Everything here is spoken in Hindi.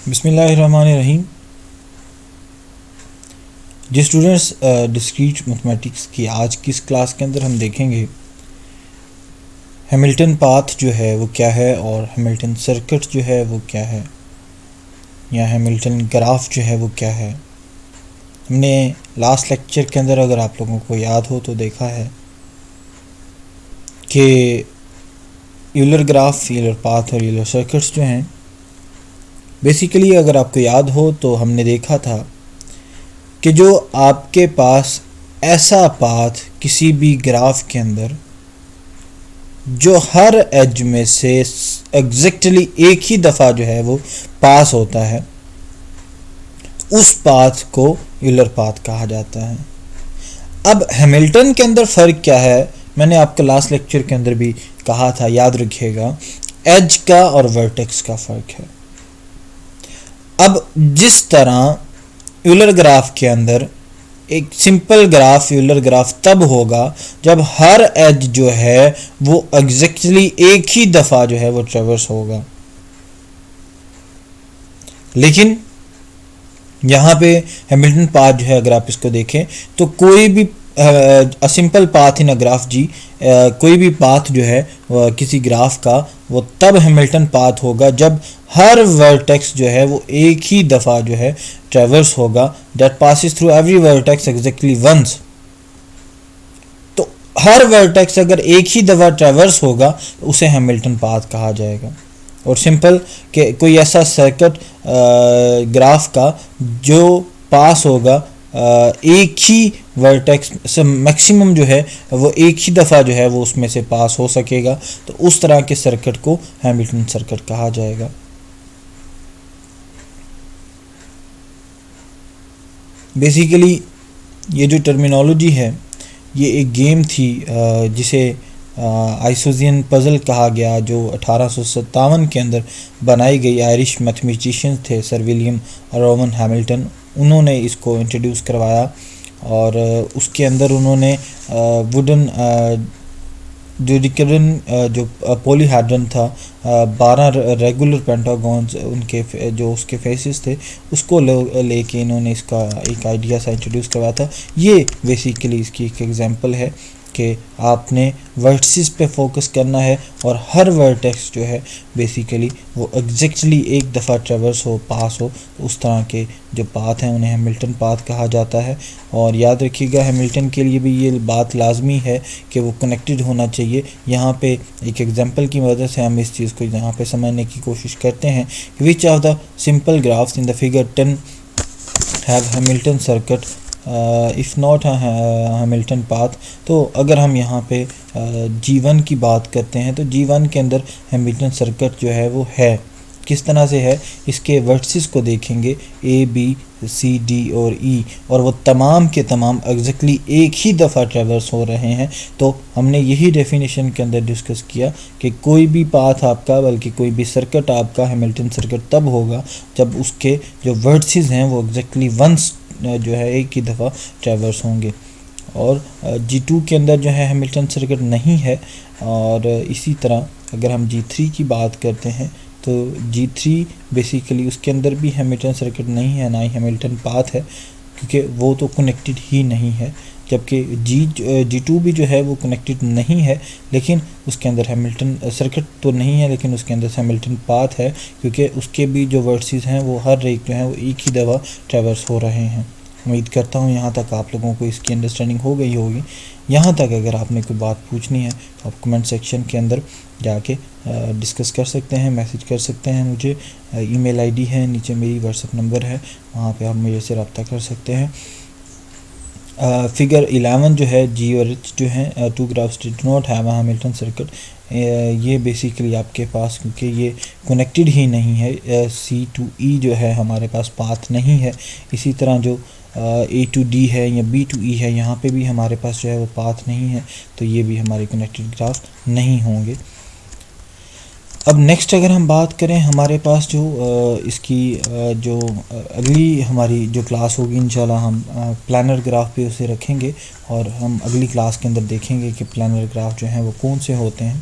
बिस्मिल्लाहिर्रहमानिर्रहीम। जी स्टूडेंट्स, डिस्क्रीट मैथमेटिक्स की आज की इस क्लास के अंदर हम देखेंगे हैमिल्टन पाथ जो है वो क्या है और हैमिल्टन सर्किट जो है वो क्या है, या हैमिल्टन ग्राफ जो है वो क्या है। हमने लास्ट लेक्चर के अंदर, अगर आप लोगों को याद हो तो, देखा है कि यूलर ग्राफ, यूलर पाथ और यूलर सर्किट्स जो हैं, बेसिकली अगर आपको याद हो तो हमने देखा था कि जो आपके पास ऐसा पाथ किसी भी ग्राफ के अंदर जो हर एज में से एग्जैक्टली एक ही दफ़ा जो है वो पास होता है, उस पाथ को यूलर पाथ कहा जाता है। अब हैमिल्टन के अंदर फ़र्क क्या है, मैंने आपको लास्ट लेक्चर के अंदर भी कहा था, याद रखिएगा, एज का और वर्टेक्स का फ़र्क है। अब जिस तरह यूलर ग्राफ के अंदर एक सिंपल ग्राफ, यूलर ग्राफ तब होगा जब हर एज जो है वो एग्जैक्टली एक ही दफ़ा जो है वो ट्रेवर्स होगा, लेकिन यहाँ पे हैमिल्टन पाथ जो है, अगर आप इसको देखें तो कोई भी simple path in a graph जी, कोई भी पाथ जो है किसी ग्राफ का, वो तब हैमिल्टन पाथ होगा जब हर वर्टेक्स जो है वो एक ही दफ़ा जो है ट्रेवर्स होगा, that passes through every vertex exactly once. तो हर वर्टेक्स अगर एक ही दफ़ा ट्रेवर्स होगा उसे हैमिल्टन पाथ कहा जाएगा। और सिंपल कि कोई ऐसा सर्किट ग्राफ का जो पास होगा एक ही वर्टेक्स से, मैक्सिमम जो है वो एक ही दफ़ा जो है वो उसमें से पास हो सकेगा, तो उस तरह के सर्किट को हैमिल्टन सर्किट कहा जाएगा। बेसिकली ये जो टर्मिनोलॉजी है, ये एक गेम थी जिसे आइसोजियन पज़ल कहा गया, जो 1857 के अंदर बनाई गई। आयरिश मैथमेटिशियन थे सर विलियम रोवन हैमिल्टन, उन्होंने इसको इंट्रोड्यूस करवाया और उसके अंदर उन्होंने वुडन जो रिकरन जो पॉलीहेड्रन था, 12 रेगुलर पेंटागॉन्स उनके जो उसके फेसेस थे, उसको लेके इन्होंने इसका एक आइडिया सा इंट्रोड्यूस करवाया था। ये बेसिकली इसकी एक एग्जांपल है कि आपने वर्टिसेस पे फोकस करना है और हर वर्टेक्स जो है बेसिकली वो एग्जैक्टली एक दफ़ा ट्रेवर्स हो, पास हो, तो उस तरह के जो पाथ हैं उन्हें हैमिल्टन पाथ कहा जाता है। और याद रखिएगा, हैमिल्टन के लिए भी ये बात लाजमी है कि वो कनेक्टेड होना चाहिए। यहाँ पे एक एग्जांपल की मदद से हम इस चीज़ को यहाँ पे समझने की कोशिश करते हैं। Which of the simple graphs in the figure 10 have Hamilton circuit if not Hamilton path. तो अगर हम यहाँ पे G1 की बात करते हैं तो G1 के अंदर हैमिल्टन सर्किट जो है वो है, किस तरह से है, इसके वर्टिसेस को देखेंगे A, B, C, D और E, और वो तमाम के तमाम एग्जैक्टली एक ही दफ़ा ट्रेवर्स हो रहे हैं। तो हमने यही डेफिनेशन के अंदर डिस्कस किया कि कोई भी पाथ आपका, बल्कि कोई भी सर्किट आपका हैमिल्टन सर्किट तब होगा जब उसके जो वर्टिसेस हैं वो एग्जैक्टली वंस जो है एक ही दफ़ा ट्रेवर्स होंगे। और G2 के अंदर जो है हैमिल्टन सर्किट नहीं है। और इसी तरह अगर हम G3 की बात करते हैं तो G3 बेसिकली उसके अंदर भी हैमिल्टन सर्किट नहीं है, ना ही हैमिल्टन पाथ है, क्योंकि वो तो कनेक्टेड ही नहीं है। जबकि G2 भी जो है वो कनेक्टेड नहीं है, लेकिन उसके अंदर हैमिल्टन सर्किट तो नहीं है, लेकिन उसके अंदर हैमिल्टन पाथ है, क्योंकि उसके भी जो वर्टिसेस हैं वो हर एक जो है वो एक ही दफ़ा ट्रेवर्स हो रहे हैं। उम्मीद करता हूँ यहाँ तक आप लोगों को इसकी अंडरस्टैंडिंग हो गई होगी। यहाँ तक अगर आपने कोई बात पूछनी है तो आप कमेंट सेक्शन के अंदर जाके डिस्कस कर सकते हैं, मैसेज कर सकते हैं मुझे। ईमेल आईडी है, नीचे मेरी व्हाट्सएप नंबर है, वहाँ पे आप मेरे से रब्ता कर सकते हैं। फिगर 11 जो है, G और H जो हैं, 2 graphs do not have a Hamilton circuit, ये बेसिकली आपके पास, क्योंकि ये कनेक्टेड ही नहीं है, C to E जो है हमारे पास पाथ नहीं है। इसी तरह जो A to D है या B to E है, यहाँ पे भी हमारे पास जो है वो पाथ नहीं है, तो ये भी हमारे कनेक्टेड ग्राफ नहीं होंगे। अब नेक्स्ट अगर हम बात करें, हमारे पास जो इसकी जो अगली हमारी जो क्लास होगी, इंशाल्लाह हम प्लानर ग्राफ पे उसे रखेंगे और हम अगली क्लास के अंदर देखेंगे कि प्लानर ग्राफ जो हैं वो कौन से होते हैं।